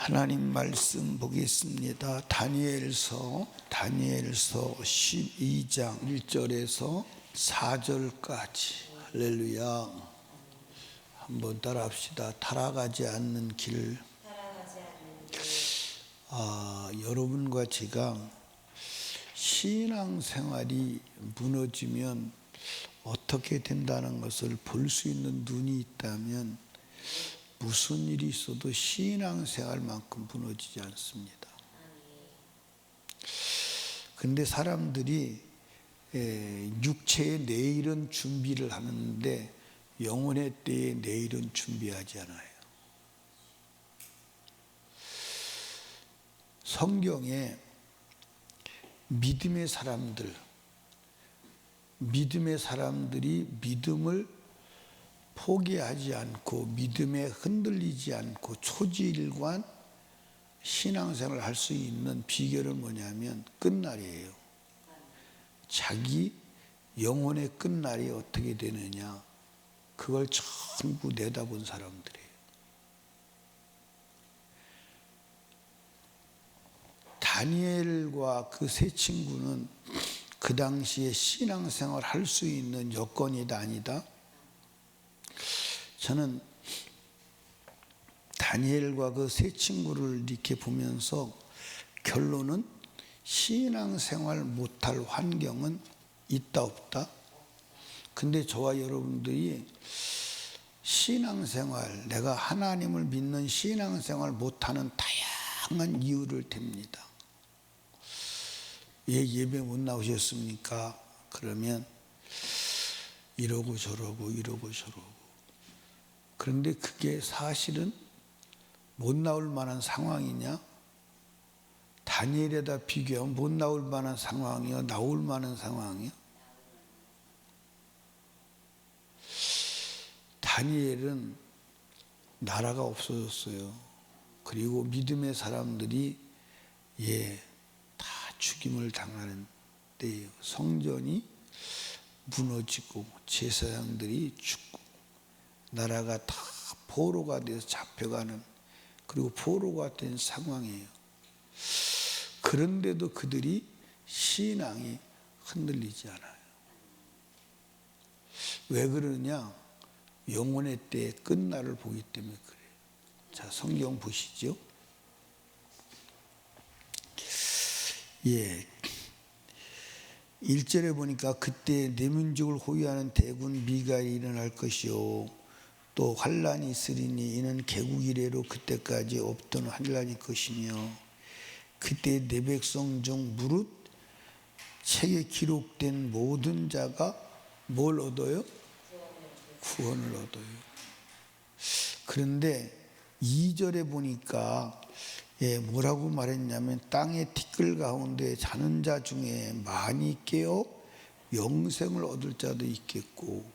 하나님 말씀 보겠습니다. 다니엘서 12장 1절에서 4절까지. 할렐루야. 한번 따라합시다. 타락하지 않는 길. 여러분과 제가 신앙생활이 무너지면 어떻게 된다는 것을 볼 수 있는 눈이 있다면 무슨 일이 있어도 신앙생활만큼 무너지지 않습니다. 그런데 사람들이 육체의 내일은 준비를 하는데 영혼의 때에 내일은 준비하지 않아요. 성경에 믿음의 사람들이 믿음을 포기하지 않고 믿음에 흔들리지 않고 초지일관 신앙생활을 할 수 있는 비결은 뭐냐면 끝날이에요. 자기 영혼의 끝날이 어떻게 되느냐, 그걸 전부 내다본 사람들이에요. 다니엘과 그 세 친구는 그 당시에 신앙생활 할 수 있는 여건이다 아니다? 저는 다니엘과 그 세 친구를 이렇게 보면서 결론은 신앙생활 못할 환경은 있다 없다? 근데 저와 여러분들이 신앙생활, 내가 하나님을 믿는 신앙생활 못하는 다양한 이유를 댑니다. 예배 못 나오셨습니까? 그러면 이러고 저러고. 그런데 그게 사실은 못 나올 만한 상황이냐? 다니엘에다 비교하면 못 나올 만한 상황이요? 나올 만한 상황이요? 다니엘은 나라가 없어졌어요. 그리고 믿음의 사람들이 다 죽임을 당하는 때예요. 성전이 무너지고 제사장들이 죽고 나라가 다 포로가 돼서 잡혀가는, 그리고 포로가 된 상황이에요. 그런데도 그들이 신앙이 흔들리지 않아요. 왜 그러냐? 영혼의 때의 끝날을 보기 때문에 그래요. 자, 성경 보시죠. 1절에 보니까 그때 내 민족을 호위하는 대군 미가엘이 일어날 것이요 또 환란이 있으리니 이는 개국 이래로 그때까지 없던 환란일 것이며 그때 내 백성 중 무릇 책에 기록된 모든 자가 뭘 얻어요? 구원을 얻어요. 그런데 2절에 보니까 뭐라고 말했냐면 땅의 티끌 가운데 자는 자 중에 많이 깨어 영생을 얻을 자도 있겠고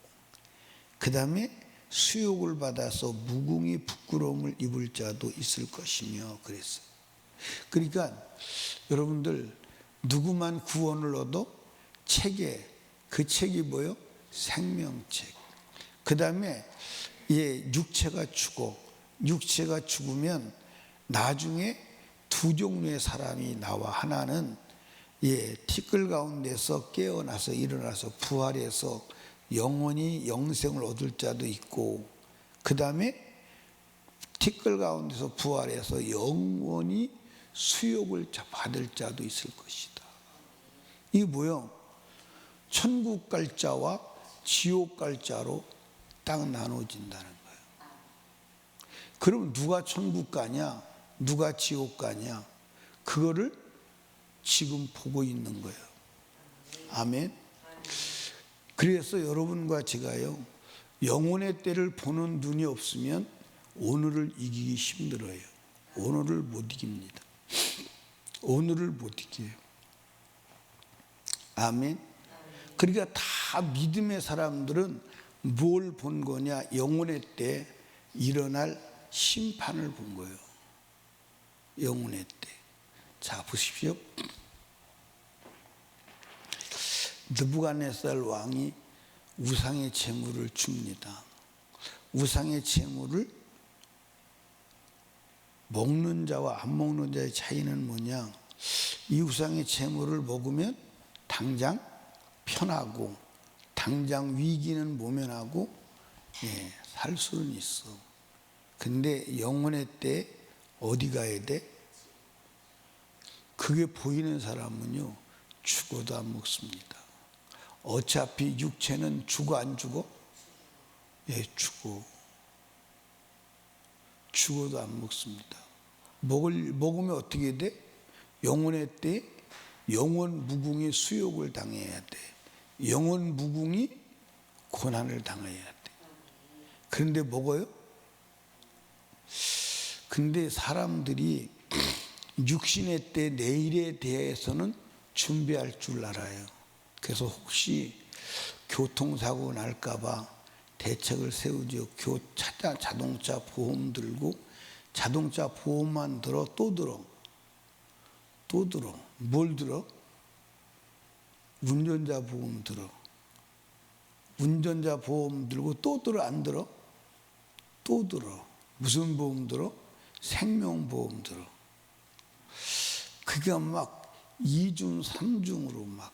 그 다음에 수욕을 받아서 무궁히 부끄러움을 입을 자도 있을 것이며 그랬어요. 그러니까 여러분들 누구만 구원을 얻어? 책에, 그 책이 뭐예요? 생명책. 그 다음에 육체가 죽으면 나중에 두 종류의 사람이 나와. 하나는 티끌 가운데서 깨어나서 일어나서 부활해서 영원히 영생을 얻을 자도 있고 그 다음에 티끌 가운데서 부활해서 영원히 수욕을 받을 자도 있을 것이다. 이게 뭐예요? 천국 갈 자와 지옥 갈 자로 딱 나눠진다는 거예요. 그럼 누가 천국 가냐? 누가 지옥 가냐? 그거를 지금 보고 있는 거예요. 아멘. 그래서 여러분과 제가요, 영혼의 때를 보는 눈이 없으면 오늘을 이기기 힘들어요. 오늘을 못 이깁니다. 오늘을 못 이겨요. 아멘. 그러니까 다 믿음의 사람들은 뭘 본 거냐? 영혼의 때 일어날 심판을 본 거예요. 영혼의 때. 자, 보십시오. 느부갓네살 왕이 우상의 제물을 줍니다. 우상의 제물을 먹는 자와 안 먹는 자의 차이는 뭐냐? 이 우상의 재물을 먹으면 당장 편하고 당장 위기는 모면하고 살 수는 있어. 근데 영혼의 때 어디 가야 돼? 그게 보이는 사람은요 죽어도 안 먹습니다. 어차피 육체는 죽어 안 죽어? 죽어. 죽어도 안 먹습니다. 먹으면 어떻게 돼? 영혼의 때 영혼 무궁의 수욕을 당해야 돼. 영혼 무궁이 고난을 당해야 돼. 그런데 먹어요? 근데 사람들이 육신의 때 내일에 대해서는 준비할 줄 알아요. 그래서 혹시 교통사고 날까봐 대책을 세우죠. 자동차 보험 들고 자동차 보험만 들어 또 들어. 뭘 들어? 운전자 보험 들어. 운전자 보험 들고 또 들어 안 들어? 또 들어. 무슨 보험 들어? 생명보험 들어. 그게 막 2중 3중으로 막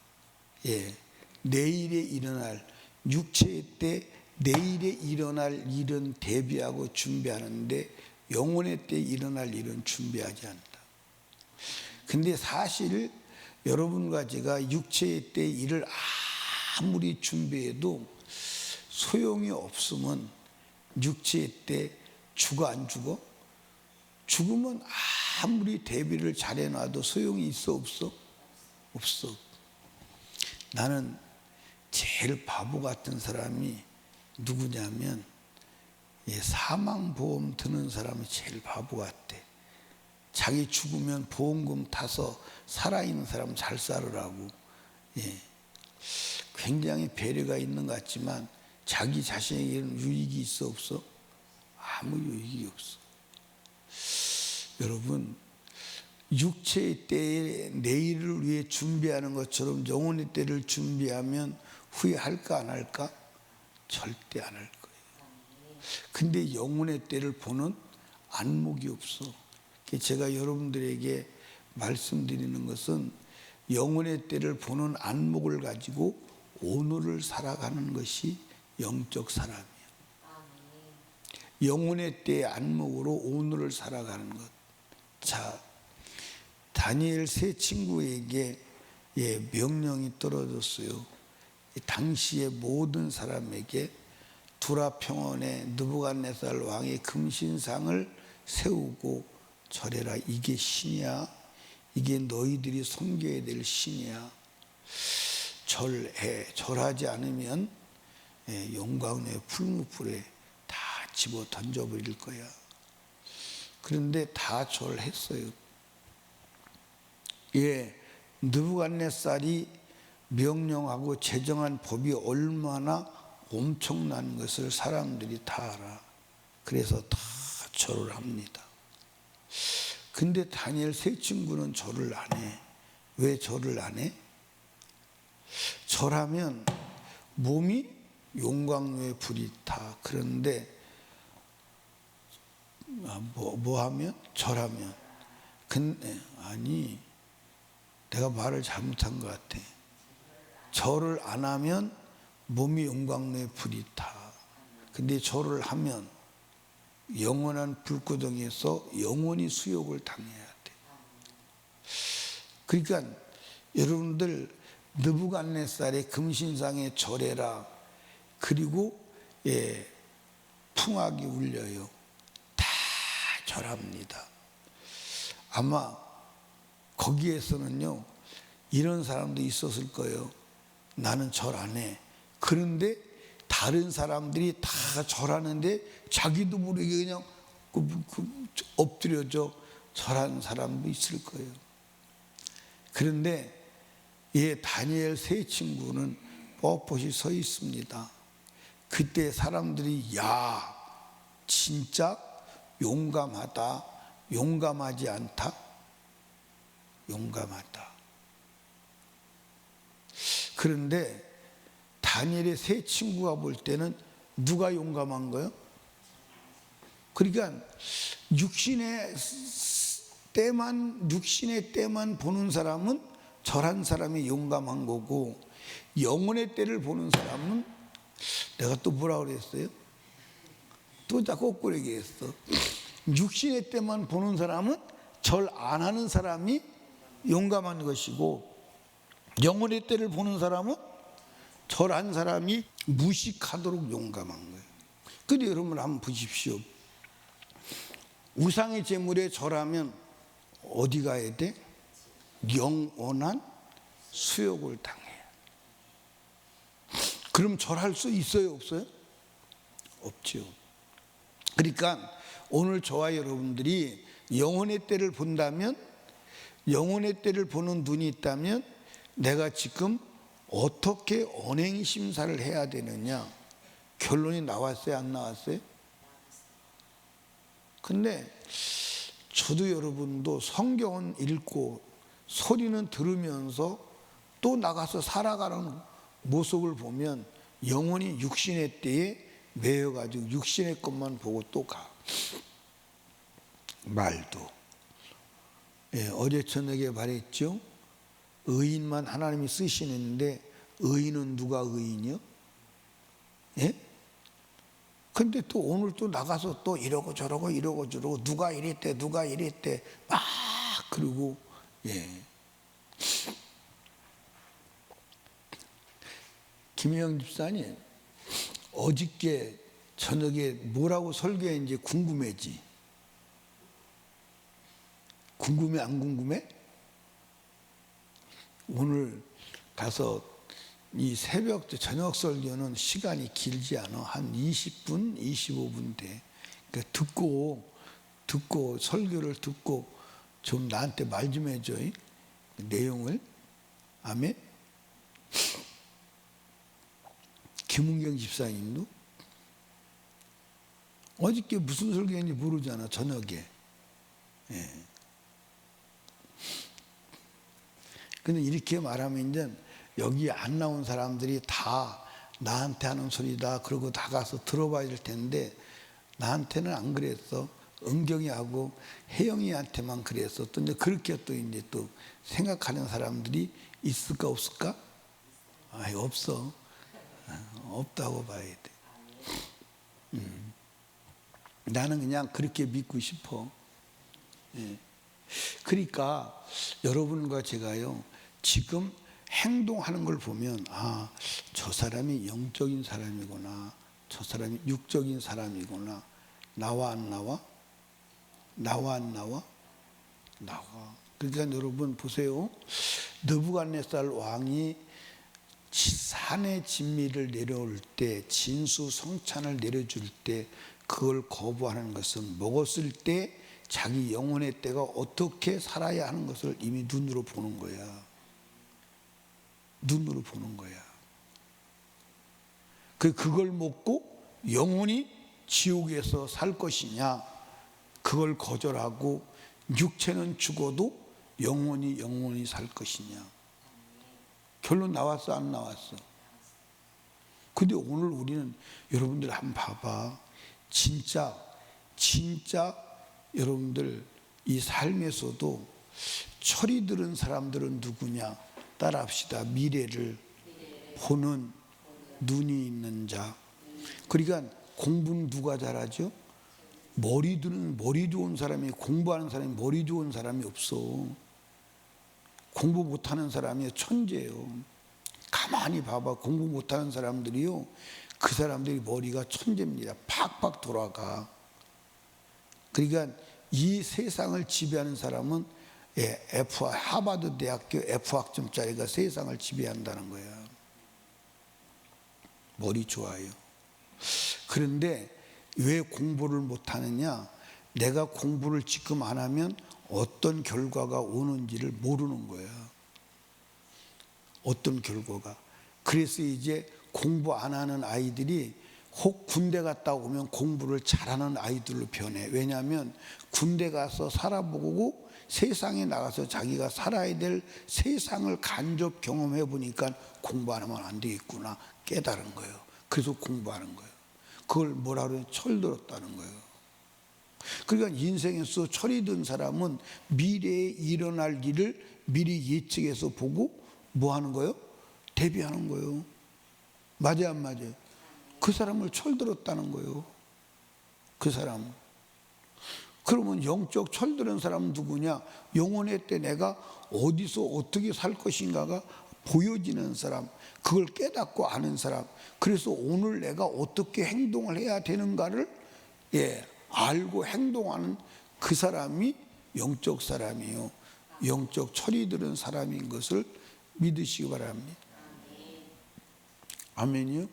내일에 일어날 육체의 때 내일에 일어날 일은 대비하고 준비하는데 영혼의 때 일어날 일은 준비하지 않는다. 근데 사실 여러분과 제가 육체의 때 일을 아무리 준비해도 소용이 없으면 육체의 때 죽어 안 죽어? 죽으면 아무리 대비를 잘해놔도 소용이 있어 없어? 없어. 나는 제일 바보 같은 사람이 누구냐면 사망보험 드는 사람이 제일 바보 같대. 자기 죽으면 보험금 타서 살아있는 사람 잘 살으라고. 굉장히 배려가 있는 것 같지만 자기 자신에게는 유익이 있어 없어? 아무 유익이 없어. 여러분 육체의 때에 내일을 위해 준비하는 것처럼 영혼의 때를 준비하면 후회할까 안 할까? 절대 안 할 거예요. 근데 영혼의 때를 보는 안목이 없어. 제가 여러분들에게 말씀드리는 것은 영혼의 때를 보는 안목을 가지고 오늘을 살아가는 것이 영적 사람이에요. 영혼의 때의 안목으로 오늘을 살아가는 것. 자, 다니엘 세 친구에게 명령이 떨어졌어요. 당시의 모든 사람에게 두라 평원에 느부갓네살 왕의 금신상을 세우고 절해라. 이게 신이야. 이게 너희들이 섬겨야 될 신이야. 절해. 절하지 않으면 용광로의 풀무불에 다 집어 던져버릴 거야. 그런데 다 절했어요. 느부갓네살이 명령하고 제정한 법이 얼마나 엄청난 것을 사람들이 다 알아. 그래서 다 절을 합니다. 근데 다니엘 세 친구는 절을 안 해. 왜 절을 안 해? 절하면 몸이 용광로에 불이 타. 그런데 뭐 하면? 절하면. 근데 아니, 내가 말을 잘못한 것 같아. 절을 안 하면 몸이 용광로에 불이 타. 근데 절을 하면 영원한 불구덩이에서 영원히 수욕을 당해야 돼. 그러니까 여러분들 느부갓네살의 금신상에 절해라. 그리고 풍악이 울려요. 다 절합니다. 아마 거기에서는요 이런 사람도 있었을 거예요. 나는 절 안 해. 그런데 다른 사람들이 다 절하는데 자기도 모르게 그냥 엎드려져 절하는 사람도 있을 거예요. 그런데 다니엘 세 친구는 뻣뻣이 서 있습니다. 그때 사람들이 야 진짜 용감하다. 용감하지 않다. 용감하다. 그런데 다니엘의 세 친구가 볼 때는 누가 용감한 거예요? 그러니까 육신의 때만 보는 사람은 절한 사람이 용감한 거고, 영혼의 때를 보는 사람은, 내가 또 뭐라 그랬어요? 또 자꾸 거꾸로 얘기했어. 육신의 때만 보는 사람은 절 안 하는 사람이 용감한 것이고, 영혼의 때를 보는 사람은 절한 사람이 무식하도록 용감한 거예요. 근데 여러분 한번 보십시오. 우상의 제물에 절하면 어디 가야 돼? 영원한 수욕을 당해요. 그럼 절할 수 있어요, 없어요? 없죠. 그러니까 오늘 저와 여러분들이 영혼의 때를 본다면, 영혼의 때를 보는 눈이 있다면, 내가 지금 어떻게 언행 심사를 해야 되느냐, 결론이 나왔어요, 안 나왔어요? 근데 저도 여러분도 성경은 읽고 소리는 들으면서 또 나가서 살아가는 모습을 보면 영혼이 육신의 때에 매여가지고 육신의 것만 보고 또 가. 말도. 예, 어제 저녁에 말했죠. 의인만 하나님이 쓰시는데 의인은 누가 의인이요? 예? 근데 또 오늘 또 나가서 또 이러고 저러고 누가 이랬대 막 그러고. 예. 김혜영 집사님, 어저께 저녁에 뭐라고 설교했는지 궁금해지? 궁금해 안 궁금해? 오늘 가서 이 새벽 저녁 설교는 시간이 길지 않아. 한 20분, 25분 돼. 그러니까 듣고 설교를 듣고 좀 나한테 말 좀 해줘. 내용을. 아멘. 김은경 집사님도 어저께 무슨 설교인지 모르잖아, 저녁에. 예. 근데 이렇게 말하면 이제 여기 안 나온 사람들이 다 나한테 하는 소리다 그러고 나가서 들어봐야 될 텐데, 나한테는 안 그랬어. 은경이하고 혜영이한테만 그랬어. 또 이제 그렇게 또 이제 또 생각하는 사람들이 있을까 없을까? 아이, 없어. 없다고 봐야 돼. 나는 그냥 그렇게 믿고 싶어. 예. 그러니까 여러분과 제가요, 지금 행동하는 걸 보면, 아, 저 사람이 영적인 사람이구나, 저 사람이 육적인 사람이구나. 나와 안 나와? 나와 안 나와? 나와. 그러니까 여러분 보세요. 느부갓네살 왕이 산의 진미를 내려올 때, 진수성찬을 내려줄 때 그걸 거부하는 것은 먹었을 때 자기 영혼의 때가 어떻게 살아야 하는 것을 이미 눈으로 보는 거야. 눈으로 보는 거야. 그걸 먹고 영혼이 지옥에서 살 것이냐, 그걸 거절하고 육체는 죽어도 영혼이 살 것이냐. 결론 나왔어, 안 나왔어? 근데 오늘 우리는, 여러분들 한번 봐봐. 진짜 여러분들 이 삶에서도 철이 들은 사람들은 누구냐? 따라합시다. 미래를 보는 눈이 있는 자. 그러니까 공부는 누가 잘하죠? 머리 좋은 사람이, 공부하는 사람이 머리 좋은 사람이 없어. 공부 못하는 사람이 천재예요. 가만히 봐봐. 공부 못하는 사람들이요, 그 사람들이 머리가 천재입니다. 팍팍 돌아가. 그러니까 이 세상을 지배하는 사람은 하버드 대학교 F학점짜리가 세상을 지배한다는 거야. 머리 좋아요. 그런데 왜 공부를 못하느냐? 내가 공부를 지금 안 하면 어떤 결과가 오는지를 모르는 거야. 어떤 결과가. 그래서 이제 공부 안 하는 아이들이 혹 군대 갔다 오면 공부를 잘하는 아이들로 변해. 왜냐하면 군대 가서 살아보고 세상에 나가서 자기가 살아야 될 세상을 간접 경험해 보니까 공부 안 하면 안 되겠구나 깨달은 거예요. 그래서 공부하는 거예요. 그걸 뭐라 그래요? 철들었다는 거예요. 그러니까 인생에서 철이 든 사람은 미래에 일어날 일을 미리 예측해서 보고 뭐 하는 거예요? 대비하는 거예요. 맞아요, 안 맞아요? 그 사람을 철들었다는 거예요. 그 사람. 그러면 영적 철들은 사람은 누구냐? 영혼의 때 내가 어디서 어떻게 살 것인가가 보여지는 사람, 그걸 깨닫고 아는 사람. 그래서 오늘 내가 어떻게 행동을 해야 되는가를 알고 행동하는 그 사람이 영적 사람이요, 영적 철이 들은 사람인 것을 믿으시기 바랍니다. 아멘이요?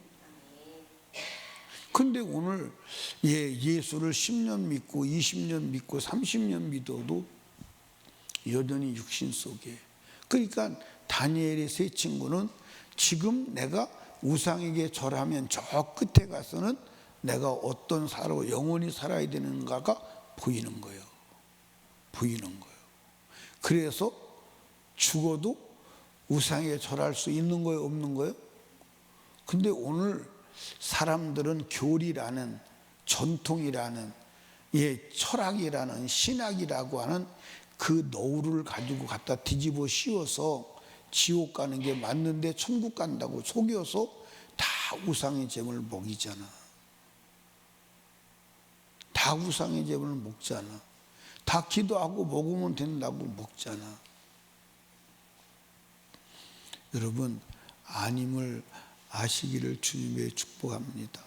근데 오늘 예수를 10년 믿고 20년 믿고 30년 믿어도 여전히 육신 속에. 그러니까 다니엘의 세 친구는 지금 내가 우상에게 절하면 저 끝에 가서는 내가 어떤 영원히 살아야 되는가가 보이는 거예요. 보이는 거예요. 그래서 죽어도 우상에 절할 수 있는 거예요, 없는 거예요? 근데 오늘 사람들은 교리라는, 전통이라는, 철학이라는, 신학이라고 하는 그 노후를 가지고 갖다 뒤집어 씌워서 지옥 가는 게 맞는데 천국 간다고 속여서 다 우상의 제물을 먹이잖아. 다 우상의 제물을 먹잖아. 다 기도하고 먹으면 된다고 먹잖아. 여러분, 아님을 아시기를 주님의 축복합니다.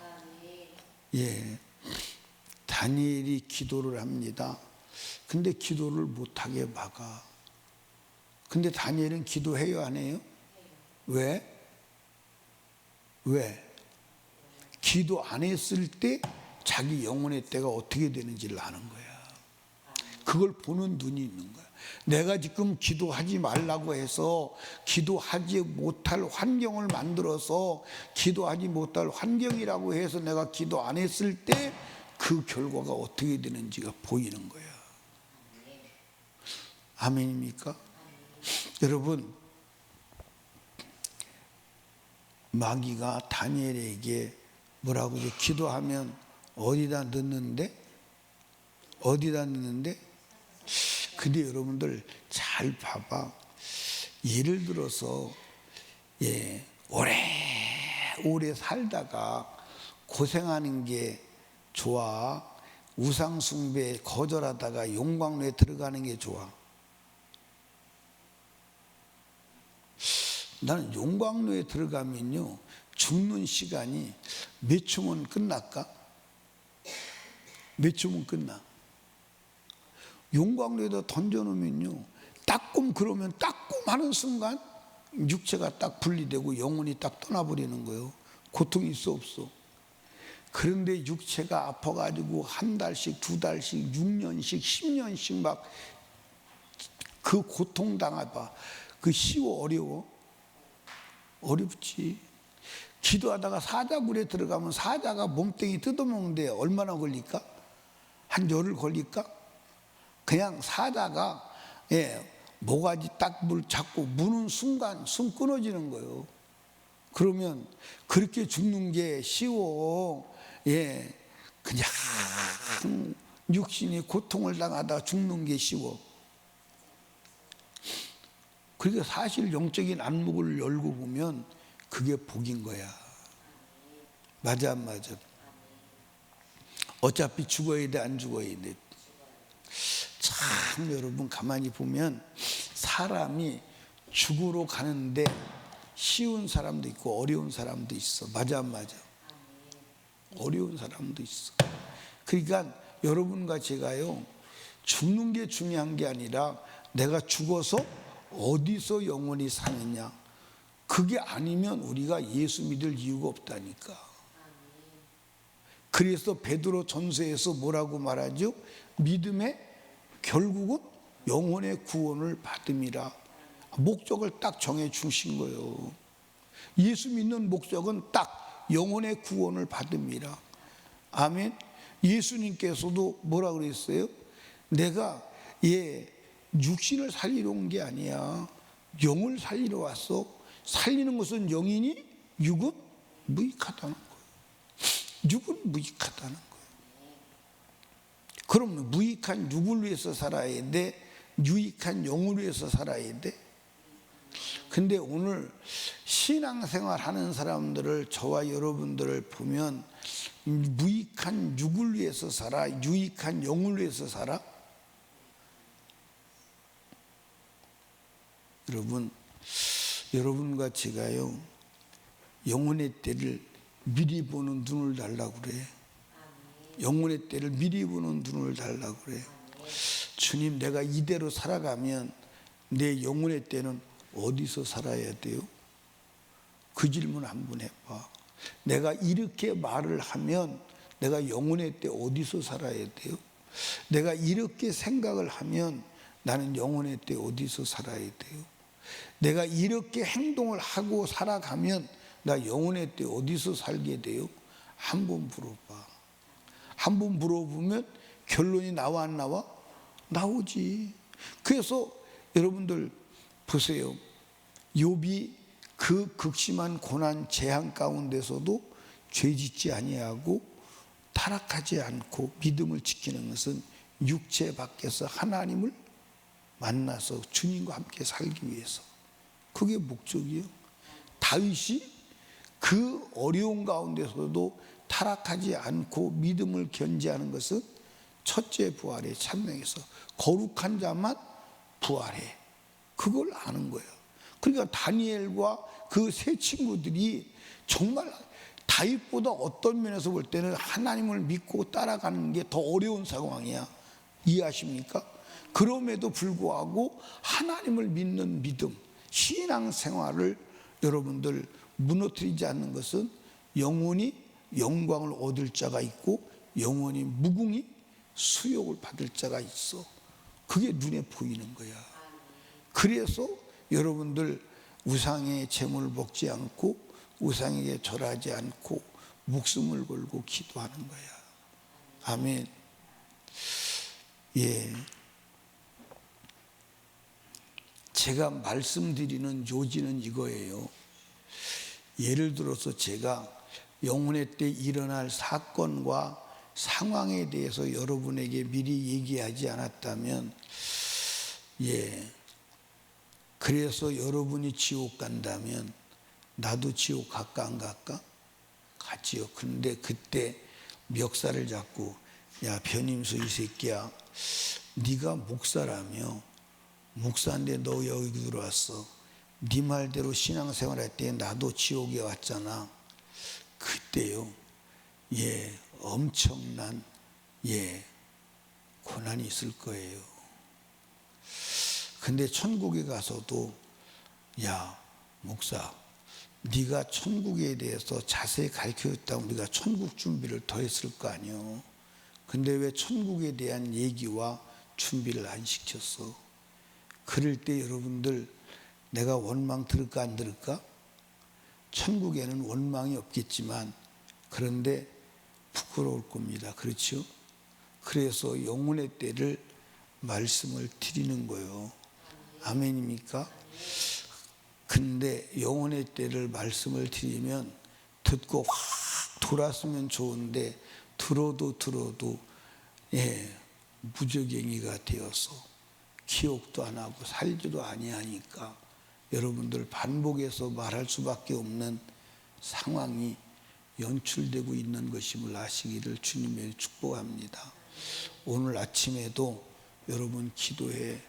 다니엘이 기도를 합니다. 근데 기도를 못하게 막아. 근데 다니엘은 기도해요, 안 해요? 왜? 기도 안 했을 때 자기 영혼의 때가 어떻게 되는지를 아는 거야. 그걸 보는 눈이 있는 거야. 내가 지금 기도하지 말라고 해서 기도하지 못할 환경을 만들어서 기도하지 못할 환경이라고 해서 내가 기도 안 했을 때 그 결과가 어떻게 되는지가 보이는 거야. 아멘입니까? 여러분, 마귀가 다니엘에게 뭐라고 해서 기도하면 어디다 넣는데? 근데 여러분들 잘 봐봐. 예를 들어서 오래 살다가 고생하는 게 좋아? 우상 숭배 거절하다가 용광로에 들어가는 게 좋아? 나는 용광로에 들어가면요, 죽는 시간이 몇 초면 끝날까? 몇 초면 끝나? 용광로에다 던져놓으면요, 그러면 따끔하는 순간 육체가 딱 분리되고 영혼이 딱 떠나버리는 거예요. 고통이 있어 없어? 그런데 육체가 아파가지고 한 달씩, 두 달씩, 6년씩, 10년씩 막 그 고통 당해봐. 그 쉬워, 어려워? 어렵지. 기도하다가 사자굴에 들어가면 사자가 몸뚱이 뜯어먹는데 얼마나 걸릴까? 한 열흘 걸릴까? 그냥 사자가 모가지 딱 물 잡고 무는 순간 숨 끊어지는 거예요. 그러면 그렇게 죽는 게 쉬워? 그냥 육신이 고통을 당하다 죽는 게 쉬워. 그러니까 사실 영적인 안목을 열고 보면 그게 복인 거야. 맞아, 안 맞아? 어차피 죽어야 돼, 안 죽어야 돼? 참, 여러분 가만히 보면 사람이 죽으러 가는데 쉬운 사람도 있고 어려운 사람도 있어. 맞아, 안 맞아? 어려운 사람도 있어. 그러니까 여러분과 제가요, 죽는 게 중요한 게 아니라 내가 죽어서 어디서 영원히 사느냐, 그게 아니면 우리가 예수 믿을 이유가 없다니까. 그래서 베드로 전서에서 뭐라고 말하죠? 믿음의 결국은 영혼의 구원을 받음이라. 목적을 딱 정해 주신 거예요. 예수 믿는 목적은 딱 영혼의 구원을 받음이라. 아멘. 예수님께서도 뭐라 그랬어요? 내가 육신을 살리러 온 게 아니야. 영을 살리러 왔어. 살리는 것은 영이니 육은 무익하다는 거예요. 육은 무익하다는 거예요. 그럼 무익한 육을 위해서 살아야 돼? 유익한 영을 위해서 살아야 돼? 근데 오늘 신앙생활 하는 사람들을, 저와 여러분들을 보면 무익한 육을 위해서 살아? 유익한 영을 위해서 살아? 여러분과 제가요, 영혼의 때를 미리 보는 눈을 달라고 그래. 영혼의 때를 미리 보는 눈을 달라고 그래. 주님, 내가 이대로 살아가면 내 영혼의 때는 어디서 살아야 돼요? 그 질문 한번 해봐. 내가 이렇게 말을 하면 내가 영혼의 때 어디서 살아야 돼요? 내가 이렇게 생각을 하면 나는 영혼의 때 어디서 살아야 돼요? 내가 이렇게 행동을 하고 살아가면 나 영혼의 때 어디서 살게 돼요? 한번 물어봐. 한번 물어보면 결론이 나와 안 나와? 나오지. 그래서 여러분들 보세요. 욥이 그 극심한 고난 재앙 가운데서도 죄짓지 아니하고 타락하지 않고 믿음을 지키는 것은 육체 밖에서 하나님을 만나서 주님과 함께 살기 위해서. 그게 목적이에요. 다윗이 그 어려운 가운데서도 타락하지 않고 믿음을 견지하는 것은 첫째 부활에 참여해서 거룩한 자만 부활해. 그걸 아는 거예요. 그러니까 다니엘과 그 세 친구들이 정말 다윗보다 어떤 면에서 볼 때는 하나님을 믿고 따라가는 게 더 어려운 상황이야. 이해하십니까? 그럼에도 불구하고 하나님을 믿는 믿음, 신앙생활을 여러분들 무너뜨리지 않는 것은 영원히 영광을 얻을 자가 있고 영원히 무궁히 수욕을 받을 자가 있어. 그게 눈에 보이는 거야. 그래서 여러분들 우상의 제물을 먹지 않고 우상에게 절하지 않고 목숨을 걸고 기도하는 거야. 아멘. 예. 제가 말씀드리는 요지는 이거예요. 예를 들어서 제가 영혼의 때 일어날 사건과 상황에 대해서 여러분에게 미리 얘기하지 않았다면, 예, 그래서 여러분이 지옥 간다면 나도 지옥 갈까 안 갈까? 가지요. 근데 그때 멱살을 잡고, 야 변임수 이 새끼야, 네가 목사라며, 목사인데 너 여기 들어왔어. 네 말대로 신앙생활 할 때 나도 지옥에 왔잖아. 그때요, 예, 엄청난, 예, 고난이 있을 거예요. 근데 천국에 가서도, 야 목사, 네가 천국에 대해서 자세히 가르쳐줬다고 우리가 천국 준비를 더 했을 거 아니요. 근데 왜 천국에 대한 얘기와 준비를 안 시켰어? 그럴 때 여러분들, 내가 원망 들을까 안 들을까? 천국에는 원망이 없겠지만 그런데 부끄러울 겁니다. 그렇죠? 그래서 영혼의 때를 말씀을 드리는 거예요. 아멘입니까? 근데 영혼의 때를 말씀을 드리면 듣고 확 돌았으면 좋은데 들어도 예, 무적행위가 되어서 기억도 안 하고 살지도 아니하니까 여러분들 반복해서 말할 수밖에 없는 상황이 연출되고 있는 것임을 아시기를 주님의 축복합니다. 오늘 아침에도 여러분 기도해,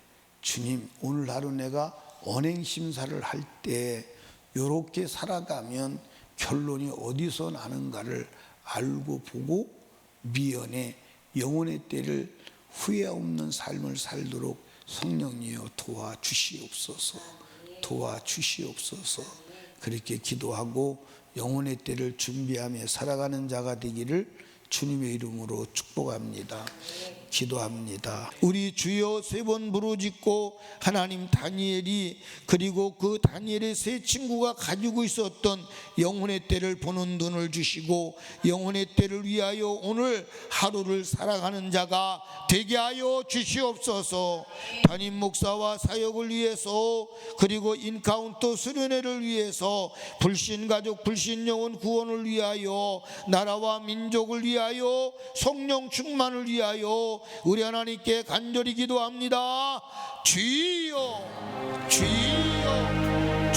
주님 오늘 하루 내가 언행심사를 할 때 이렇게 살아가면 결론이 어디서 나는가를 알고 보고 미연에 영혼의 때를 후회 없는 삶을 살도록 성령이여 도와주시옵소서. 도와주시옵소서. 그렇게 기도하고 영혼의 때를 준비하며 살아가는 자가 되기를 주님의 이름으로 축복합니다. 기도합니다. 우리 주여 세 번 부르짖고 하나님, 다니엘이 그리고 그 다니엘의 세 친구가 가지고 있었던 영혼의 때를 보는 눈을 주시고 영혼의 때를 위하여 오늘 하루를 살아가는 자가 되게 하여 주시옵소서. 담임 목사와 사역을 위해서 그리고 인카운터 수련회를 위해서 불신가족 불신영혼 구원을 위하여 나라와 민족을 위하여 성령 충만을 위하여 주시옵소서. 우리 하나님께 간절히 기도합니다. 주여 주여